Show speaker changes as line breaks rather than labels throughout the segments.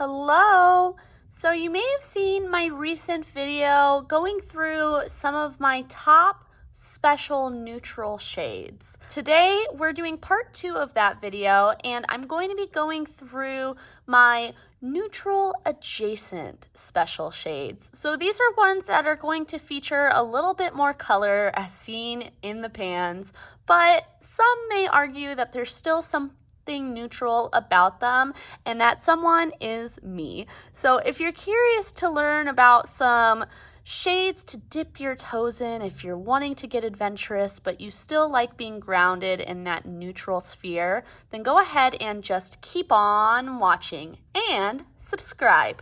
Hello! So you may have seen my recent video going through some of my top special neutral shades. Today we're doing part 2 of that video, and I'm going to be going through my neutral adjacent special shades. So these are ones that are going to feature a little bit more color as seen in the pans, but some may argue that there's still something neutral about them, and that someone is me. So if you're curious to learn about some shades to dip your toes in, if you're wanting to get adventurous but you still like being grounded in that neutral sphere, then go ahead and just keep on watching and subscribe.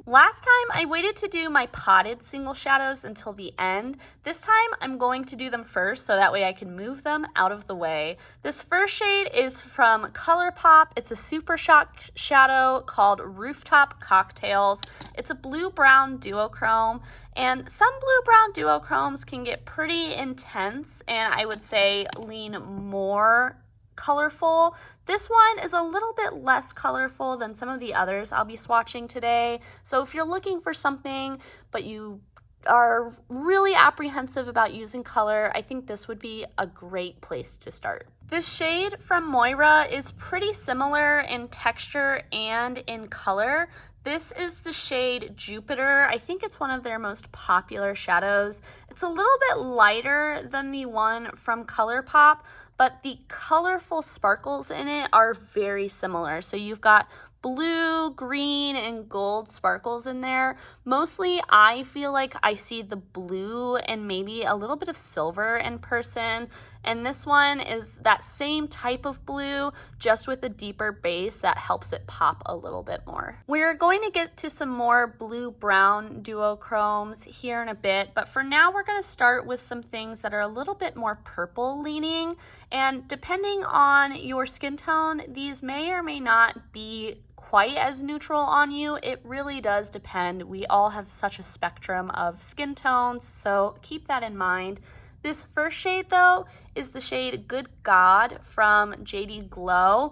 Last time I waited to do my potted single shadows until the end. This time I'm going to do them first so that way I can move them out of the way. This first shade is from ColourPop. It's a super shock shadow called Rooftop Cocktails. It's a blue-brown duochrome, and some blue-brown duochromes can get pretty intense and I would say lean more colorful. This one is a little bit less colorful than some of the others I'll be swatching today. So if you're looking for something but you are really apprehensive about using color, I think this would be a great place to start. This shade from Moira is pretty similar in texture and in color. This is the shade Jupiter. I think it's one of their most popular shadows. It's a little bit lighter than the one from ColourPop, but the colorful sparkles in it are very similar. So you've got blue, green, and gold sparkles in there. Mostly I feel like I see the blue and maybe a little bit of silver in person. And this one is that same type of blue, just with a deeper base that helps it pop a little bit more. We're going to get to some more blue-brown duochromes here in a bit, but for now we're going to start with some things that are a little bit more purple leaning. And depending on your skin tone, these may or may not be quite as neutral on you. It really does depend. We all have such a spectrum of skin tones, so keep that in mind. This first shade though is the shade Good God from JD Glow.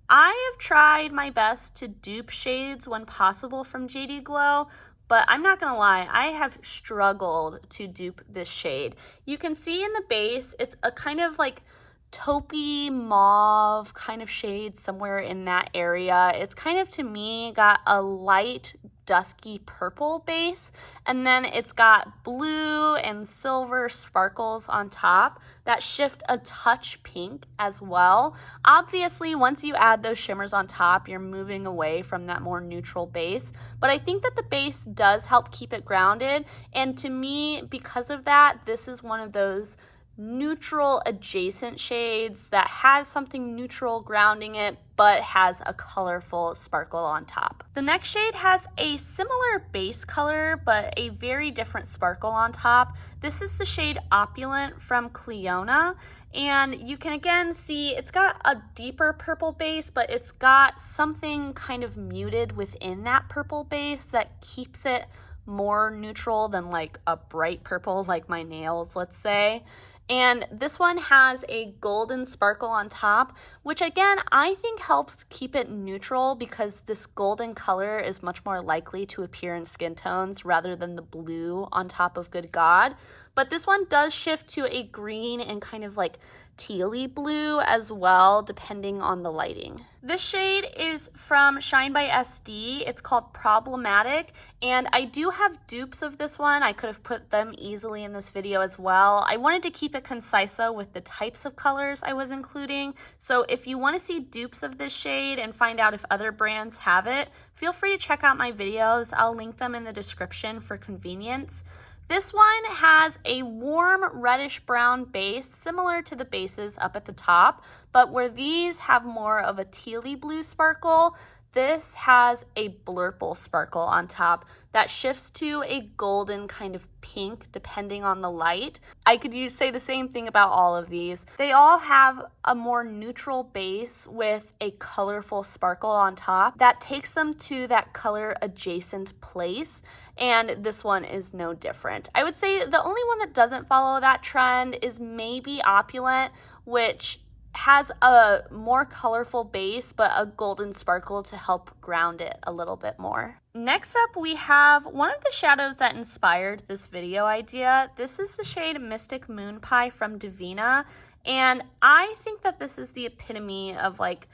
I have tried my best to dupe shades when possible from JD Glow, but I'm not gonna lie, I have struggled to dupe this shade. You can see in the base, it's a kind of like taupey mauve kind of shade somewhere in that area. It's kind of, to me, got a light dusky purple base, and then it's got blue and silver sparkles on top that shift a touch pink as well. Obviously, once you add those shimmers on top, you're moving away from that more neutral base, but I think that the base does help keep it grounded, and to me, because of that, this is one of those neutral adjacent shades that has something neutral grounding it but has a colorful sparkle on top. The next shade has a similar base color but a very different sparkle on top. This is the shade Opulent from Cleona, and you can again see it's got a deeper purple base, but it's got something kind of muted within that purple base that keeps it more neutral than like a bright purple like my nails, let's say. And this one has a golden sparkle on top, which again, I think helps keep it neutral because this golden color is much more likely to appear in skin tones rather than the blue on top of Good God. But this one does shift to a green and kind of like tealy blue as well, depending on the lighting. This shade is from Shine by SD. It's called Problematic, and I do have dupes of this one. I could have put them easily in this video as well. I wanted to keep it concise though with the types of colors I was including. So if you want to see dupes of this shade and find out if other brands have it, feel free to check out my videos. I'll link them in the description for convenience. This one has a warm reddish brown base, similar to the bases up at the top, but where these have more of a tealy blue sparkle, this has a blurple sparkle on top that shifts to a golden kind of pink depending on the light. I could say the same thing about all of these. They all have a more neutral base with a colorful sparkle on top that takes them to that color adjacent place, and this one is no different. I would say the only one that doesn't follow that trend is maybe Opulent, which has a more colorful base but a golden sparkle to help ground it a little bit more. Next up, we have one of the shadows that inspired this video idea. This is the shade Mystic Moon Pie from Divina, and I think that this is the epitome of like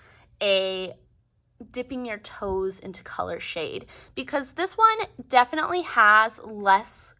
a dipping your toes into color shade, because this one definitely has less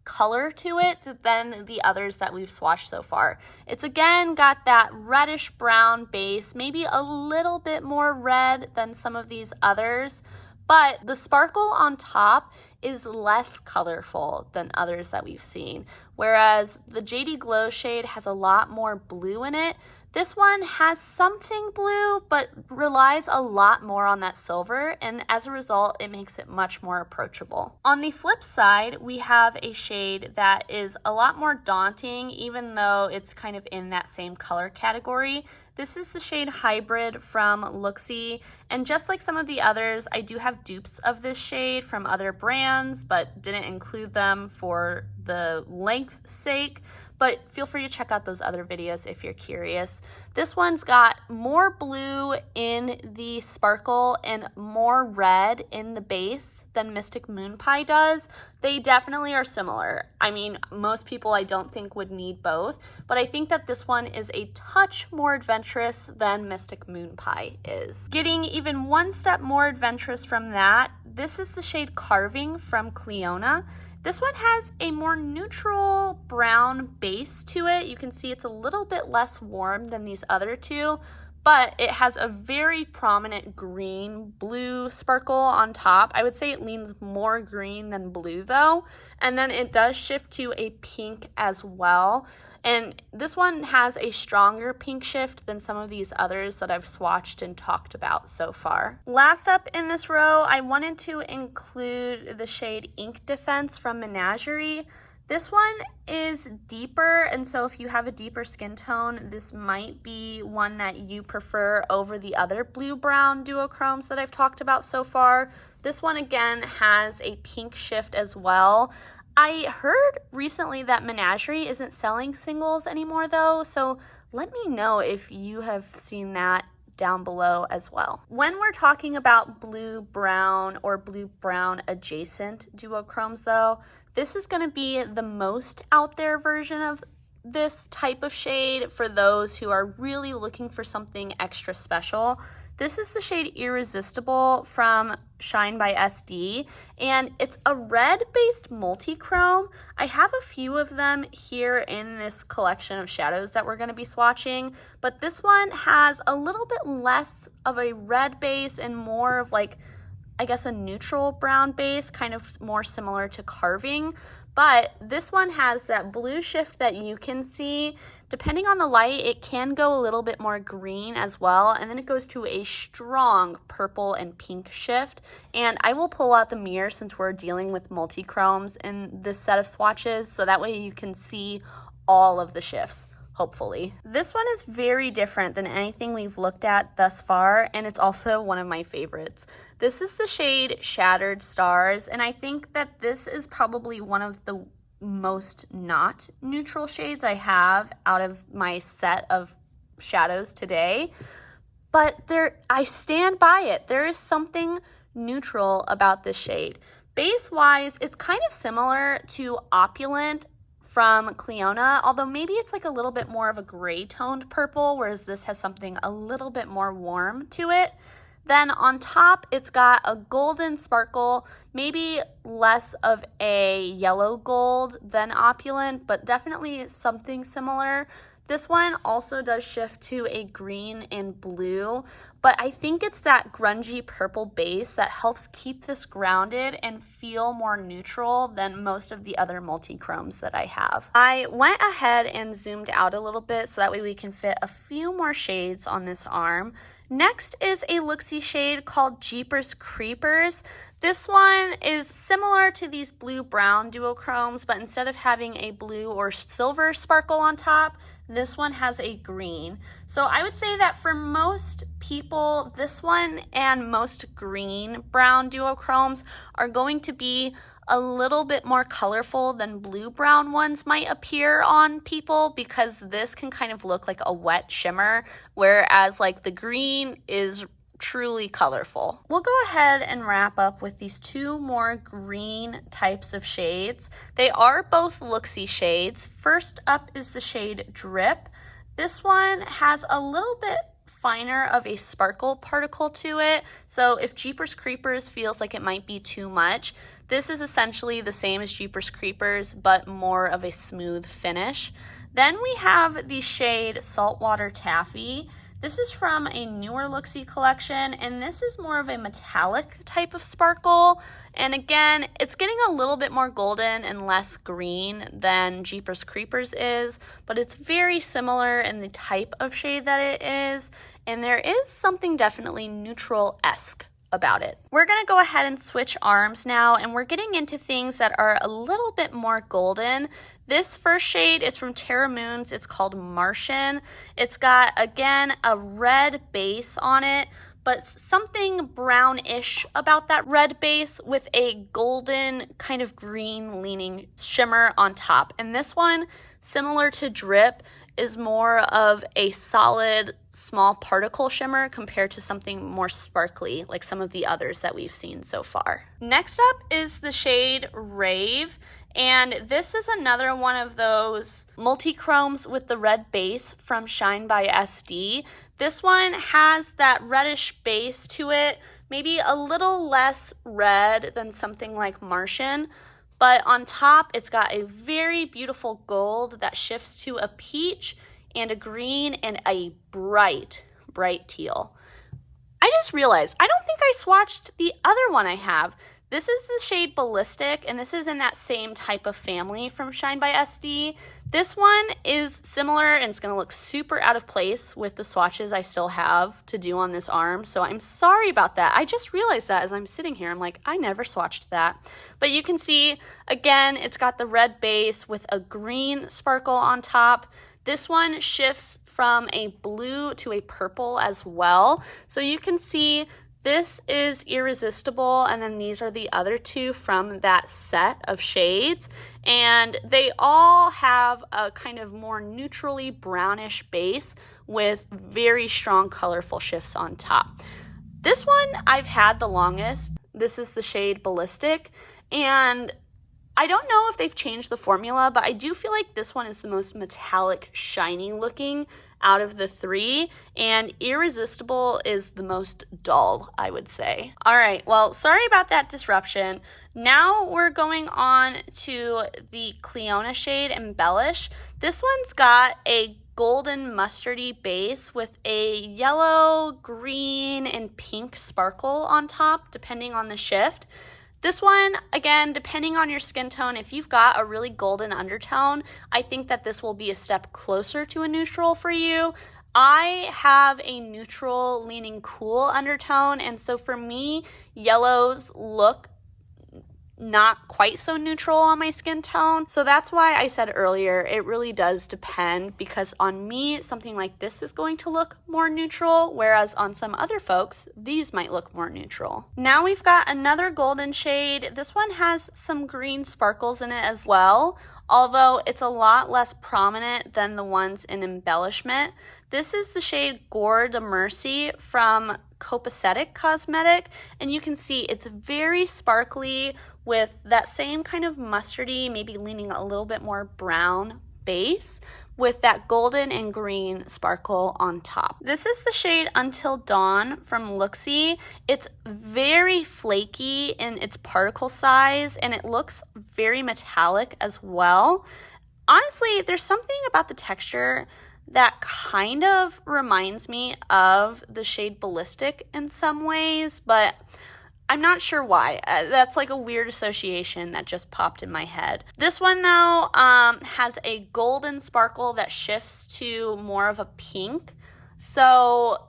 color to it than the others that we've swatched so far. It's again got that reddish brown base, maybe a little bit more red than some of these others, but the sparkle on top is less colorful than others that we've seen. Whereas the JD Glow shade has a lot more blue in it, this one has something blue, but relies a lot more on that silver, and as a result, it makes it much more approachable. On the flip side, we have a shade that is a lot more daunting, even though it's kind of in that same color category. This is the shade Hybrid from Looksy, and just like some of the others, I do have dupes of this shade from other brands, but didn't include them for the length's sake. But feel free to check out those other videos if you're curious. This one's got more blue in the sparkle and more red in the base than Mystic Moon Pie does. They definitely are similar. I mean, most people I don't think would need both, but I think that this one is a touch more adventurous than Mystic Moon Pie is. Getting even one step more adventurous from that, this is the shade Carving from Cleona. This one has a more neutral brown base to it. You can see it's a little bit less warm than these other two, but it has a very prominent green blue sparkle on top. I would say it leans more green than blue though, and then it does shift to a pink as well. And this one has a stronger pink shift than some of these others that I've swatched and talked about so far. Last up in this row, I wanted to include the shade Ink Defense from Menagerie. This one is deeper, and so if you have a deeper skin tone, this might be one that you prefer over the other blue-brown duochromes that I've talked about so far. This one again has a pink shift as well. I heard recently that Menagerie isn't selling singles anymore though, so let me know if you have seen that down below as well. When we're talking about blue-brown or blue-brown adjacent duochromes though, this is going to be the most out there version of this type of shade for those who are really looking for something extra special. This is the shade Irresistible from Shine by SD, and it's a red-based multi-chrome. I have a few of them here in this collection of shadows that we're going to be swatching, but this one has a little bit less of a red base and more of like, I guess, a neutral brown base, kind of more similar to Carving. But this one has that blue shift that you can see. Depending on the light, it can go a little bit more green as well, and then it goes to a strong purple and pink shift. And I will pull out the mirror since we're dealing with multi-chromes in this set of swatches, so that way you can see all of the shifts, hopefully. This one is very different than anything we've looked at thus far, and it's also one of my favorites. This is the shade Shattered Stars, and I think that this is probably one of the most not neutral shades I have out of my set of shadows today, but I stand by it. There is something neutral about this shade. Base wise, it's kind of similar to Opulent from Cleona, although maybe it's like a little bit more of a gray toned purple, whereas this has something a little bit more warm to it. Then on top, it's got a golden sparkle maybe less of a yellow gold than Opulent, but definitely something similar. This one also does shift to a green and blue, but I think it's that grungy purple base that helps keep this grounded and feel more neutral than most of the other multi-chromes that I have. I went ahead and zoomed out a little bit so that way we can fit a few more shades on this arm. Next is a look-see shade called Jeepers Creepers. This one is similar to these blue-brown duochromes, but instead of having a blue or silver sparkle on top, this one has a green. So I would say that for most people, this one and most green-brown duochromes are going to be a little bit more colorful than blue-brown ones might appear on people, because this can kind of look like a wet shimmer, whereas like the green is truly colorful. We'll go ahead and wrap up with these two more green types of shades. They are both look-see shades. First up is the shade Drip. This one has a little bit finer of a sparkle particle to it, so if Jeepers Creepers feels like it might be too much, this is essentially the same as Jeepers Creepers, but more of a smooth finish. Then we have the shade Saltwater Taffy. This is from a newer look-see collection, and this is more of a metallic type of sparkle. And again, it's getting a little bit more golden and less green than Jeepers Creepers is, but it's very similar in the type of shade that it is, and there is something definitely neutral-esque about it. We're gonna go ahead and switch arms now, and we're getting into things that are a little bit more golden. This first shade is from Terra Moons. It's called Martian. It's got, again, a red base on it, but something brownish about that red base with a golden kind of green leaning shimmer on top. And this one, similar to Drip, is more of a solid small particle shimmer compared to something more sparkly like some of the others that we've seen so far. Next up is the shade Rave, and this is another one of those multi-chromes with the red base from Shine by SD. This one has that reddish base to it, maybe a little less red than something like Martian, but on top it's got a very beautiful gold that shifts to a peach and a green and a bright teal. I just realized I don't think I swatched the other one I have. This is the shade Ballistic, and this is in that same type of family from Shine by SD. This one is similar, and it's gonna look super out of place with the swatches I still have to do on this arm, so I'm sorry about that. I just realized that as I'm sitting here. I'm like, I never swatched that. But you can see, again, it's got the red base with a green sparkle on top. This one shifts from a blue to a purple as well. So you can see this is Irresistible, and then these are the other two from that set of shades, and they all have a kind of more neutrally brownish base with very strong colorful shifts on top. This one I've had the longest. This is the shade Ballistic, and I don't know if they've changed the formula, but I do feel like this one is the most metallic, shiny looking out of the three, and Irresistible is the most dull, I would say. All right, well, sorry about that disruption. Now we're going on to the Cleona shade Embellish. This one's got a golden mustardy base with a yellow, green, and pink sparkle on top, depending on the shift. This one, again, depending on your skin tone, if you've got a really golden undertone, I think that this will be a step closer to a neutral for you. I have a neutral leaning cool undertone, and so for me, yellows look not quite so neutral on my skin tone. So that's why I said earlier, it really does depend, because on me, something like this is going to look more neutral, whereas on some other folks, these might look more neutral. Now we've got another golden shade. This one has some green sparkles in it as well, although it's a lot less prominent than the ones in Embellishment. This is the shade Gore de Mercy from Copacetic Cosmetic, and you can see it's very sparkly with that same kind of mustardy, maybe leaning a little bit more brown base with that golden and green sparkle on top. This is the shade Until Dawn from Looksy. It's very flaky in its particle size, and it looks very metallic as well. Honestly, there's something about the texture that kind of reminds me of the shade Ballistic in some ways, but I'm not sure why. That's like a weird association that just popped in my head. This one though has a golden sparkle that shifts to more of a pink. So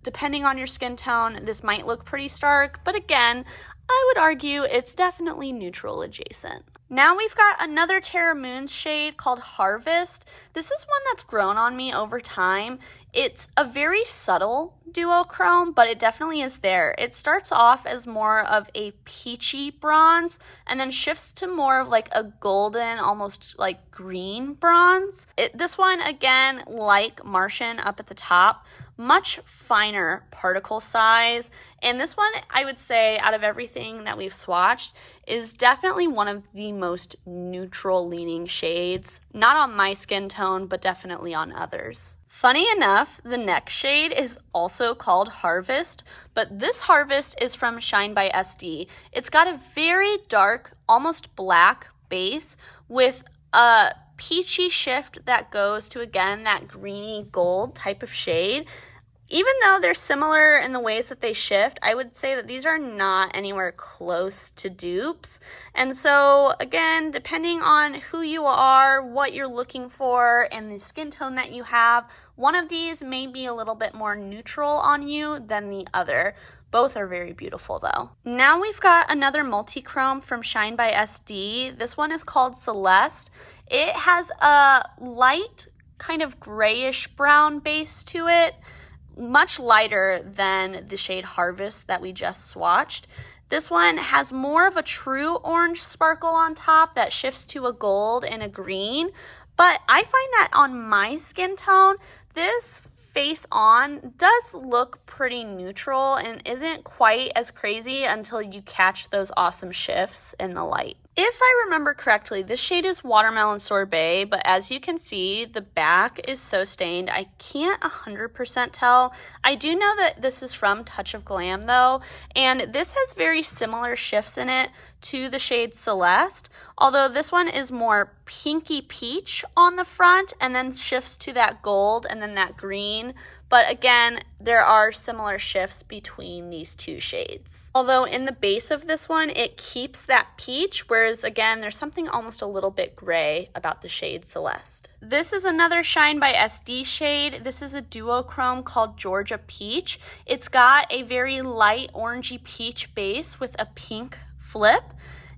depending on your skin tone, this might look pretty stark, but again, I would argue it's definitely neutral adjacent. Now we've got another Terra Moons shade called Harvest. This is one that's grown on me over time. It's a very subtle duochrome, but it definitely is there. It starts off as more of a peachy bronze and then shifts to more of like a golden, almost like green bronze. This one, again, like Martian up at the top, much finer particle size. And this one, I would say, out of everything that we've swatched, is definitely one of the most neutral leaning shades. Not on my skin tone, but definitely on others. Funny enough, the next shade is also called Harvest, but this Harvest is from Shine by SD. It's got a very dark, almost black base with a peachy shift that goes to, again, that greeny gold type of shade. Even though they're similar in the ways that they shift, I would say that these are not anywhere close to dupes. And so, again, depending on who you are, what you're looking for, and the skin tone that you have, one of these may be a little bit more neutral on you than the other. Both are very beautiful though. Now we've got another Multichrome from Shine by SD. This one is called Celeste. It has a light kind of grayish brown base to it, much lighter than the shade Harvest that we just swatched. This one has more of a true orange sparkle on top that shifts to a gold and a green, but I find that on my skin tone, this face on does look pretty neutral and isn't quite as crazy until you catch those awesome shifts in the light. If I remember correctly, this shade is Watermelon Sorbet, but as you can see, the back is so stained, I can't 100% tell. I do know that this is from Touch of Glam though, and this has very similar shifts in it to the shade Celeste, although this one is more pinky peach on the front and then shifts to that gold and then that green. But again, there are similar shifts between these two shades. Although in the base of this one, it keeps that peach, whereas again, there's something almost a little bit gray about the shade Celeste. This is another Shine by SD shade. This is a duochrome called Georgia Peach. It's got a very light orangey peach base with a pink flip.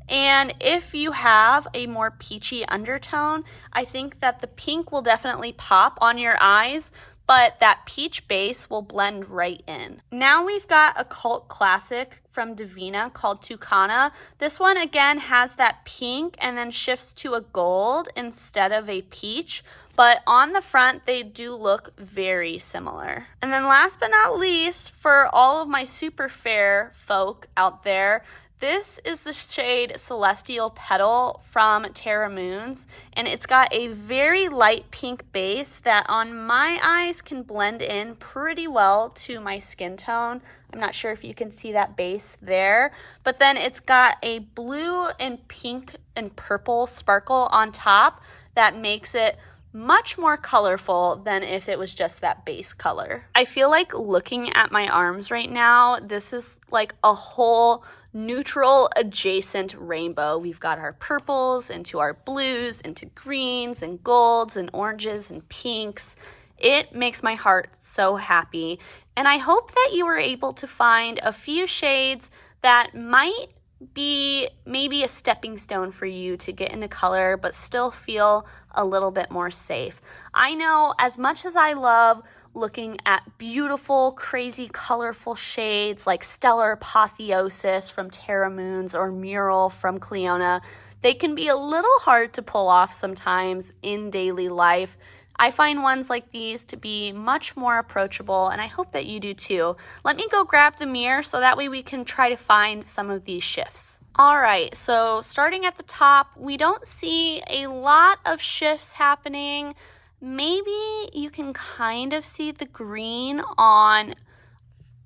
And if you have a more peachy undertone, I think that the pink will definitely pop on your eyes, but that peach base will blend right in. Now we've got a cult classic from Divina called Tucana. This one again has that pink and then shifts to a gold instead of a peach, but on the front they do look very similar. And then last but not least, for all of my super fair folk out there, this is the shade Celestial Petal from Terra Moons, and it's got a very light pink base that on my eyes can blend in pretty well to my skin tone. I'm not sure if you can see that base there, but then it's got a blue and pink and purple sparkle on top that makes it much more colorful than if it was just that base color. I feel like looking at my arms right now, this is like a whole neutral adjacent rainbow. We've got our purples into our blues, into greens and golds and oranges and pinks. It makes my heart so happy. And I hope that you were able to find a few shades that might be maybe a stepping stone for you to get into color but still feel a little bit more safe. I know as much as I love looking at beautiful, crazy, colorful shades like Stellar Apotheosis from Terra Moons or Mural from Cleona, they can be a little hard to pull off sometimes in daily life. I find ones like these to be much more approachable, and I hope that you do too. Let me go grab the mirror so that way we can try to find some of these shifts. All right, so starting at the top, we don't see a lot of shifts happening. Maybe you can kind of see the green on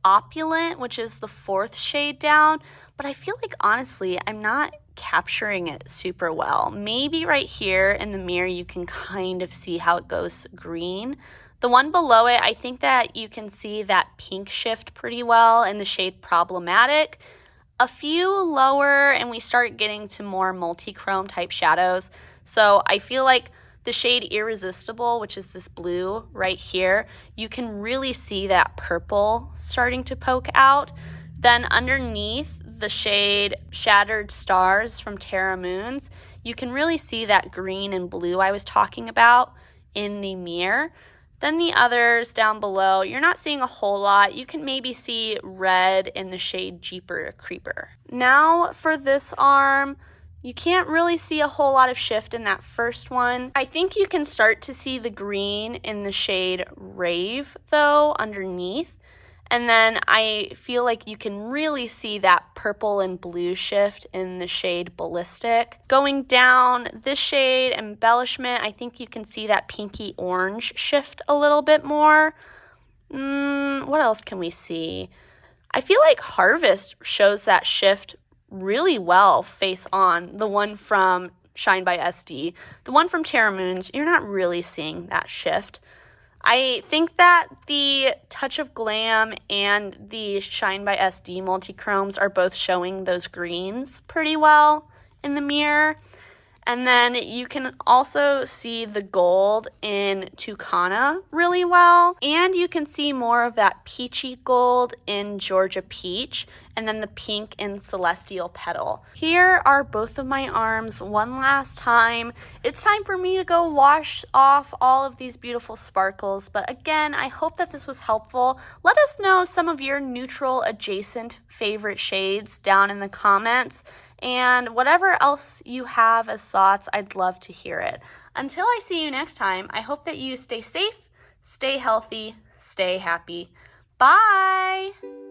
Opulent, which is the 4th shade down, but I feel like honestly, I'm not capturing it super well. Maybe right here in the mirror, you can kind of see how it goes green. The one below it, I think that you can see that pink shift pretty well in the shade Problematic. A few lower and we start getting to more multi-chrome type shadows. So I feel like the shade Irresistible, which is this blue right here, you can really see that purple starting to poke out. Then underneath the shade Shattered Stars from Terra Moons, you can really see that green and blue I was talking about in the mirror. Then the others down below, you're not seeing a whole lot. You can maybe see red in the shade Jeeper Creeper. Now for this arm, you can't really see a whole lot of shift in that first one. I think you can start to see the green in the shade Rave though underneath. And then I feel like you can really see that purple and blue shift in the shade Ballistic. Going down this shade, Embellishment, I think you can see that pinky orange shift a little bit more. What else can we see? I feel like Harvest shows that shift really well face on, the one from Shine by SD. The one from Terra Moons, you're not really seeing that shift. I think that the Touch of Glam and the Shine by SD Multichromes are both showing those greens pretty well in the mirror. And then you can also see the gold in Tucana really well. And you can see more of that peachy gold in Georgia Peach, and then the pink in Celestial Petal. Here are both of my arms one last time. It's time for me to go wash off all of these beautiful sparkles. But again, I hope that this was helpful. Let us know some of your neutral adjacent favorite shades down in the comments. And whatever else you have as thoughts, I'd love to hear it. Until I see you next time, I hope that you stay safe, stay healthy, stay happy. Bye!